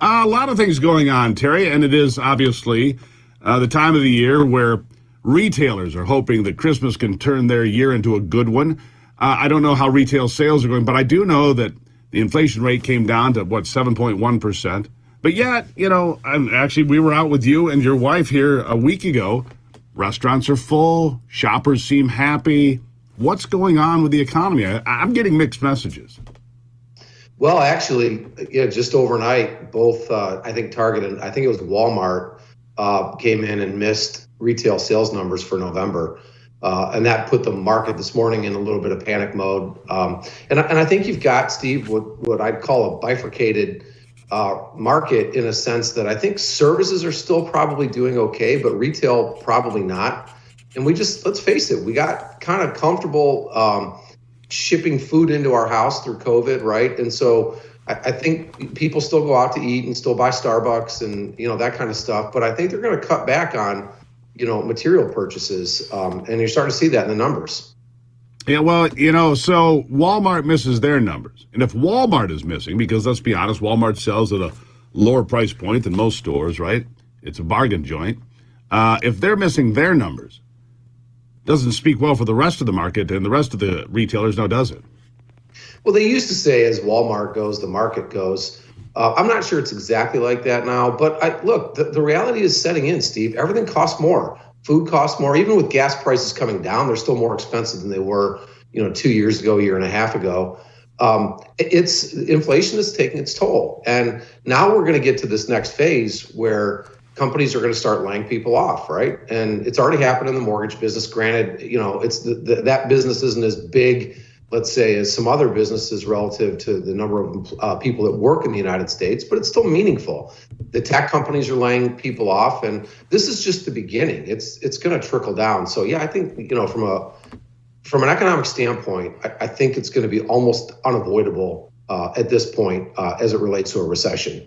A lot of things going on, Terry, and it is obviously the time of the year where retailers are hoping that Christmas can turn their year into a good one. I don't know how retail sales are going, but I do know that the inflation rate came down to, 7.1%. But yet, we were out with you and your wife here a week ago. Restaurants are full. Shoppers seem happy. What's going on with the economy? I'm getting mixed messages. Well, actually, just overnight, both I think Target and I think it was Walmart came in and missed retail sales numbers for November. And that put the market this morning in a little bit of panic mode. And I think you've got, Steve, what I'd call a bifurcated market in a sense that I think services are still probably doing okay, but retail probably not. And let's face it, we got kind of comfortable shipping food into our house through COVID, right? And so I think people still go out to eat and still buy Starbucks and, that kind of stuff. But I think they're going to cut back on, material purchases. And you're starting to see that in the numbers. Yeah, well, so Walmart misses their numbers. And if Walmart is missing, because let's be honest, Walmart sells at a lower price point than most stores, right? It's a bargain joint. If they're missing their numbers, doesn't speak well for the rest of the market and the rest of the retailers, now does it? Well, they used to say as Walmart goes, the market goes. I'm not sure it's exactly like that now, but look, the reality is setting in, Steve. Everything costs more. Food costs more. Even with gas prices coming down, they're still more expensive than they were, 2 years ago, a year and a half ago. Inflation is taking its toll. And now we're going to get to this next phase where companies are going to start laying people off, right? And it's already happened in the mortgage business. Granted, it's that business isn't as big, let's say, as some other businesses relative to the number of people that work in the United States, but it's still meaningful. The tech companies are laying people off, and this is just the beginning. It's going to trickle down. So yeah, I think from an economic standpoint, I think it's going to be almost unavoidable at this point as it relates to a recession.